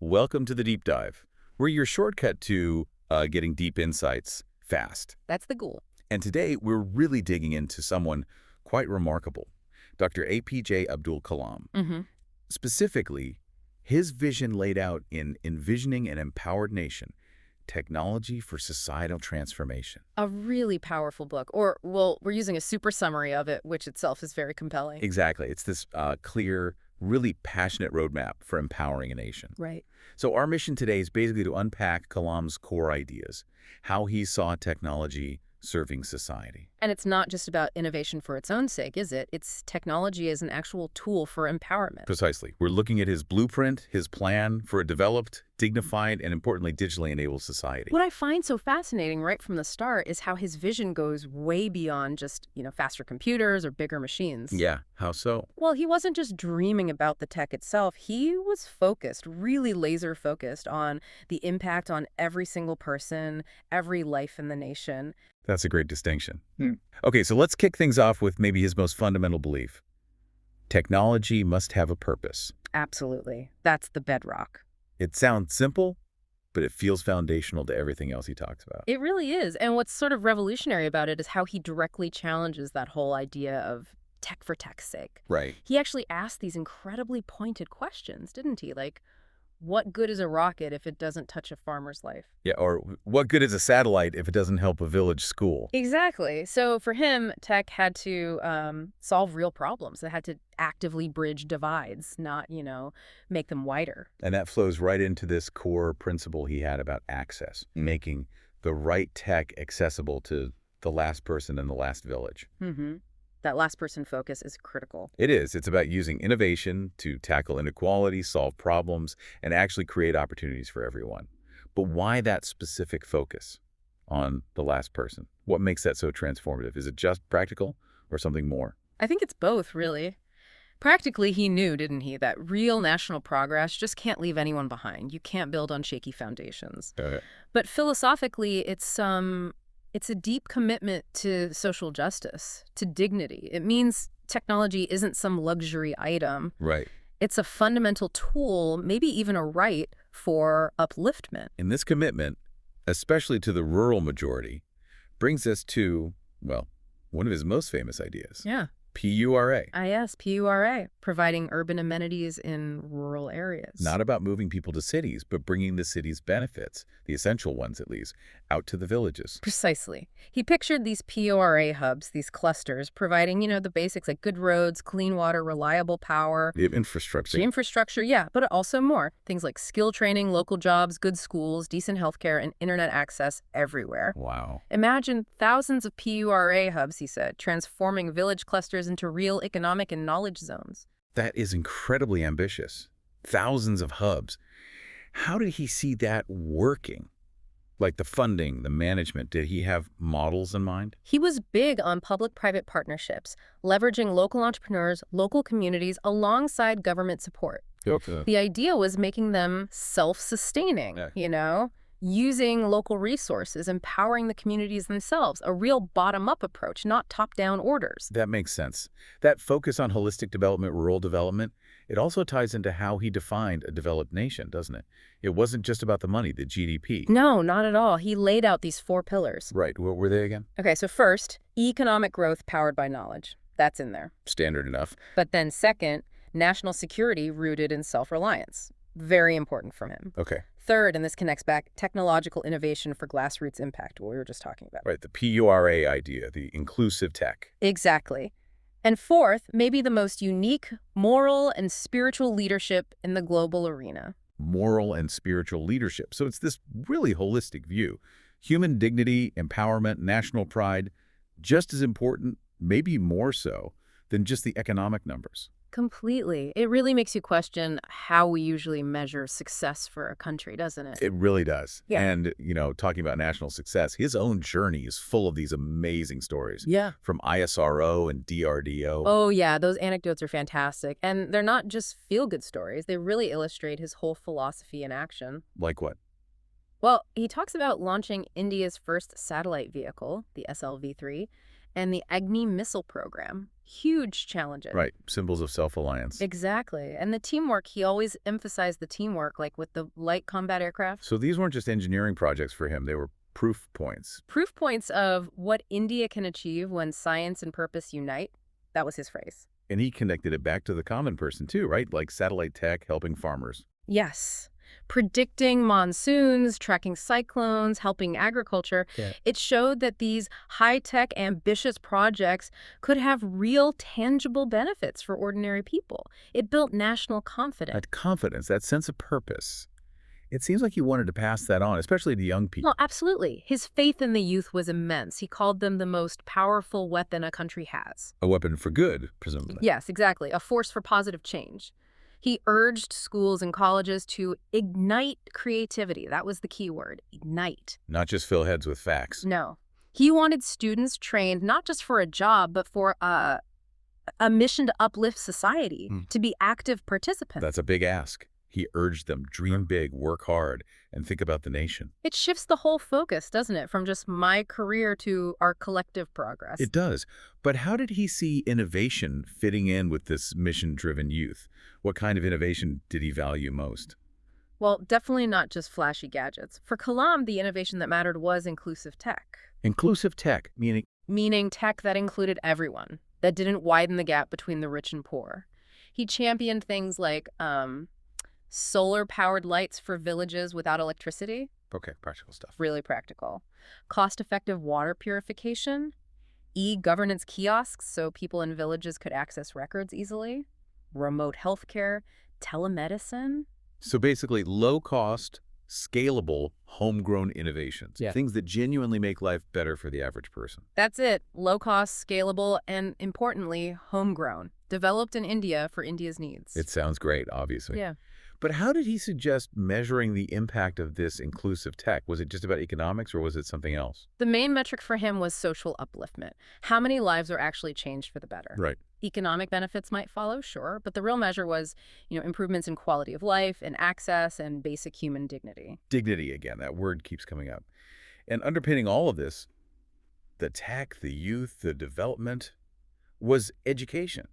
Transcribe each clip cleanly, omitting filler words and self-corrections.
Welcome to the Deep Dive. We're your shortcut to getting deep insights fast. That's the goal. And today, we're really digging into someone quite remarkable, Dr. A.P.J. Abdul Kalam. Specifically, his vision laid out in Envisioning an Empowered Nation, Technology for Societal Transformation. A really powerful book. Or, well, we're using a super summary of it, which itself is very compelling. Exactly. It's this clear, really passionate roadmap for empowering a nation. Right. So our mission today is basically to unpack Kalam's core ideas, how he saw technology serving society. And it's not just about innovation for its own sake, is it? It's technology as an actual tool for empowerment. Precisely. We're looking at his blueprint, his plan for a developed, dignified, and importantly, digitally enabled society. What I find so fascinating right from the start is how his vision goes way beyond just, faster computers or bigger machines. Yeah, how so? Well, he wasn't just dreaming about the tech itself. He was focused, really laser focused on the impact on every single person, every life in the nation. That's a great distinction. Okay, so let's kick things off with maybe his most fundamental belief. Technology must have a purpose. Absolutely. That's the bedrock. It sounds simple, but it feels foundational to everything else he talks about. It really is. And what's sort of revolutionary about it is how he directly challenges that whole idea of tech for tech's sake. Right. He actually asked these incredibly pointed questions, didn't he? Like, what good is a rocket if it doesn't touch a farmer's life? Yeah, or what good is a satellite if it doesn't help a village school? Exactly. So for him, tech had to solve real problems. It had to actively bridge divides, not, make them wider. And that flows right into this core principle he had about access, making the right tech accessible to the last person in the last village. That last person focus is critical. It is. It's about using innovation to tackle inequality, solve problems, and actually create opportunities for everyone. But why that specific focus on the last person? What makes that so transformative? Is it just practical or something more? I think it's both, really. Practically, he knew, didn't he, that real national progress just can't leave anyone behind. You can't build on shaky foundations. But philosophically, it's a deep commitment to social justice, to dignity. It means technology isn't some luxury item. Right. It's a fundamental tool, maybe even a right for upliftment. And this commitment, especially to the rural majority, brings us to, well, one of his most famous ideas. Yeah. PURA. Yes, PURA, providing urban amenities in rural areas. Not about moving people to cities, but bringing the city's benefits, the essential ones at least, out to the villages. Precisely. He pictured these PURA hubs, these clusters, providing, the basics like good roads, clean water, reliable power. The infrastructure. The infrastructure, yeah, but also more. Things like skill training, local jobs, good schools, decent healthcare, and internet access everywhere. Wow. Imagine thousands of PURA hubs, he said, transforming village clusters into real economic and knowledge zones. That is incredibly ambitious. Thousands of hubs. How did he see that working? Like the funding, the management, did he have models in mind? He was big on public-private partnerships, leveraging local entrepreneurs, local communities, alongside government support. The idea was making them self-sustaining, using local resources, empowering the communities themselves, a real bottom-up approach, not top-down orders. That makes sense. That focus on holistic development, rural development, it also ties into how he defined a developed nation, doesn't it? It wasn't just about the money, the GDP. No, not at all. He laid out these 4 pillars. Right. What were they again? Okay, so first, economic growth powered by knowledge. That's in there. Standard enough. But then second, national security rooted in self-reliance. Very important for him. Okay. Third, and this connects back, technological innovation for grassroots impact, what we were just talking about. Right, the PURA idea, the inclusive tech. Exactly. And fourth, maybe the most unique moral and spiritual leadership in the global arena. Moral and spiritual leadership. So it's this really holistic view. Human dignity, empowerment, national pride, just as important, maybe more so, than just the economic numbers. Completely. It really makes you question how we usually measure success for a country, doesn't it? It really does. Yeah. And, talking about national success, his own journey is full of these amazing stories. Yeah. From ISRO and DRDO. Oh, yeah. Those anecdotes are fantastic. And they're not just feel-good stories. They really illustrate his whole philosophy in action. Like what? Well, he talks about launching India's first satellite vehicle, the SLV-3, and the Agni missile program. Huge challenges. Right, symbols of self-reliance. Exactly. And the teamwork, he always emphasized the teamwork, like with the light combat aircraft. So these weren't just engineering projects for him, they were proof points. Proof points of what India can achieve when science and purpose unite. That was his phrase. And he connected it back to the common person too, right? Like satellite tech helping farmers. Yes. Predicting monsoons, tracking cyclones, helping agriculture. Yeah. It showed that these high-tech, ambitious projects could have real, tangible benefits for ordinary people. It built national confidence. That confidence, that sense of purpose. It seems like he wanted to pass that on, especially to young people. Well, absolutely. His faith in the youth was immense. He called them the most powerful weapon a country has. A weapon for good, presumably. Yes, exactly. A force for positive change. He urged schools and colleges to ignite creativity. That was the key word, ignite. Not just fill heads with facts. No. He wanted students trained not just for a job, but for a mission to uplift society, to be active participants. That's a big ask. He urged them, dream big, work hard, and think about the nation. It shifts the whole focus, doesn't it, from just my career to our collective progress. It does. But how did he see innovation fitting in with this mission-driven youth? What kind of innovation did he value most? Well, definitely not just flashy gadgets. For Kalam, the innovation that mattered was inclusive tech. Inclusive tech, meaning? Meaning tech that included everyone, that didn't widen the gap between the rich and poor. He championed things like solar-powered lights for villages without electricity. Okay, practical stuff. Really practical. Cost-effective water purification. E-governance kiosks so people in villages could access records easily. Remote healthcare. Telemedicine. So basically, low-cost, scalable, homegrown innovations. Yeah. Things that genuinely make life better for the average person. That's it. Low-cost, scalable, and importantly, homegrown. Developed in India for India's needs. It sounds great, obviously. Yeah. But how did he suggest measuring the impact of this inclusive tech? Was it just about economics or was it something else? The main metric for him was social upliftment. How many lives are actually changed for the better? Right. Economic benefits might follow, sure, but the real measure was, improvements in quality of life and access and basic human dignity. Dignity, again, that word keeps coming up. And underpinning all of this, the tech, the youth, the development, was education.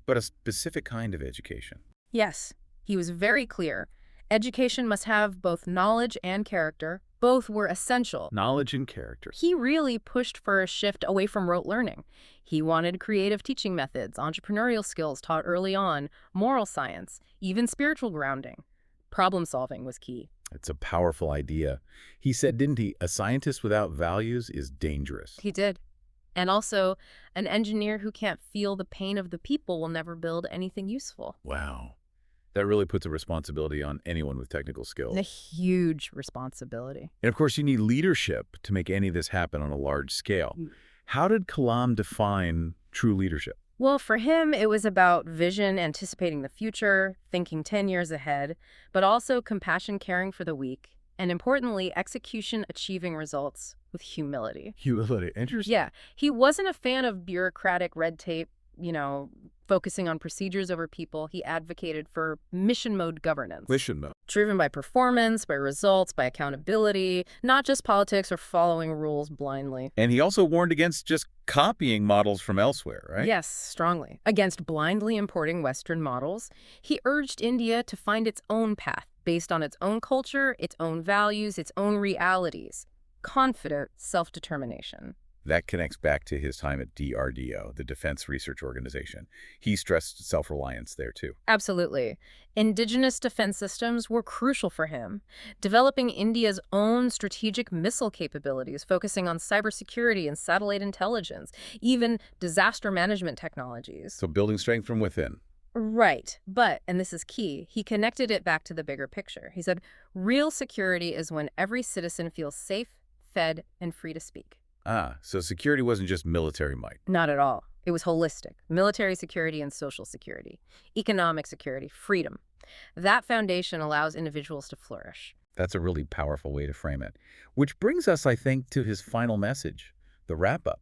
But a specific kind of education. Yes. He was very clear. Education must have both knowledge and character. Both were essential. Knowledge and character. He really pushed for a shift away from rote learning. He wanted creative teaching methods, entrepreneurial skills taught early on, moral science, even spiritual grounding. Problem solving was key. It's a powerful idea. He said, didn't he, a scientist without values is dangerous. He did. And also, an engineer who can't feel the pain of the people will never build anything useful. Wow. That really puts a responsibility on anyone with technical skills. A huge responsibility. And of course, you need leadership to make any of this happen on a large scale. How did Kalam define true leadership? Well, for him, it was about vision, anticipating the future, thinking 10 years ahead, but also compassion, caring for the weak, and importantly, execution, achieving results with humility. Humility. Interesting. Yeah. He wasn't a fan of bureaucratic red tape, focusing on procedures over people. He advocated for mission mode governance. Mission mode. Driven by performance, by results, by accountability, not just politics or following rules blindly. And he also warned against just copying models from elsewhere, right? Yes, strongly. Against blindly importing Western models, he urged India to find its own path based on its own culture, its own values, its own realities. Confident self-determination. That connects back to his time at DRDO, the Defense Research Organization. He stressed self-reliance there, too. Absolutely. Indigenous defense systems were crucial for him. Developing India's own strategic missile capabilities, focusing on cybersecurity and satellite intelligence, even disaster management technologies. So building strength from within. Right. But, and this is key, he connected it back to the bigger picture. He said, real security is when every citizen feels safe, fed, and free to speak. Ah, so security wasn't just military might. Not at all. It was holistic. Military security and social security. Economic security, freedom. That foundation allows individuals to flourish. That's a really powerful way to frame it. Which brings us, I think, to his final message, the wrap-up.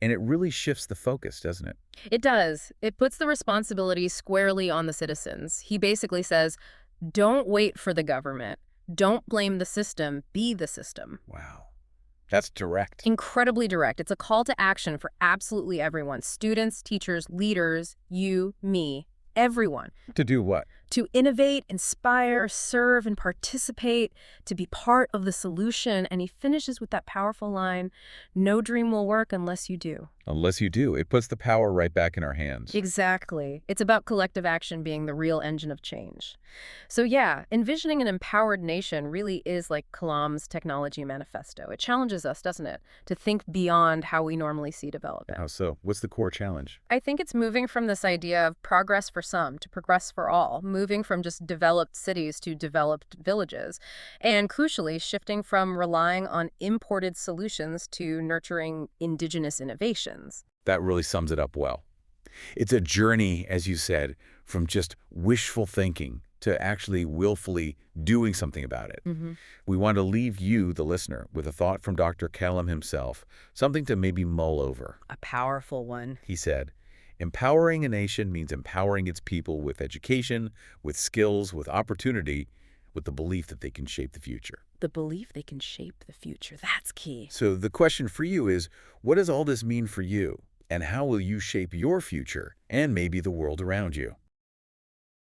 And it really shifts the focus, doesn't it? It does. It puts the responsibility squarely on the citizens. He basically says, don't wait for the government. Don't blame the system. Be the system. Wow. That's direct. Incredibly direct. It's a call to action for absolutely everyone. Students, teachers, leaders, you, me, everyone. To do what? To innovate, inspire, serve, and participate, to be part of the solution. And he finishes with that powerful line, "No dream will work unless you do." Unless you do. It puts the power right back in our hands. Exactly. It's about collective action being the real engine of change. So yeah, envisioning an empowered nation really is like Kalam's technology manifesto. It challenges us, doesn't it, to think beyond how we normally see development. How so? What's the core challenge? I think it's moving from this idea of progress for some to progress for all, moving from just developed cities to developed villages, and crucially, shifting from relying on imported solutions to nurturing indigenous innovations. That really sums it up well. It's a journey, as you said, from just wishful thinking to actually willfully doing something about it. We want to leave you, the listener, with a thought from Dr. Kalam himself, something to maybe mull over. A powerful one. He said, empowering a nation means empowering its people with education, with skills, with opportunity, with the belief that they can shape the future. The belief they can shape the future. That's key. So the question for you is, what does all this mean for you? And how will you shape your future and maybe the world around you?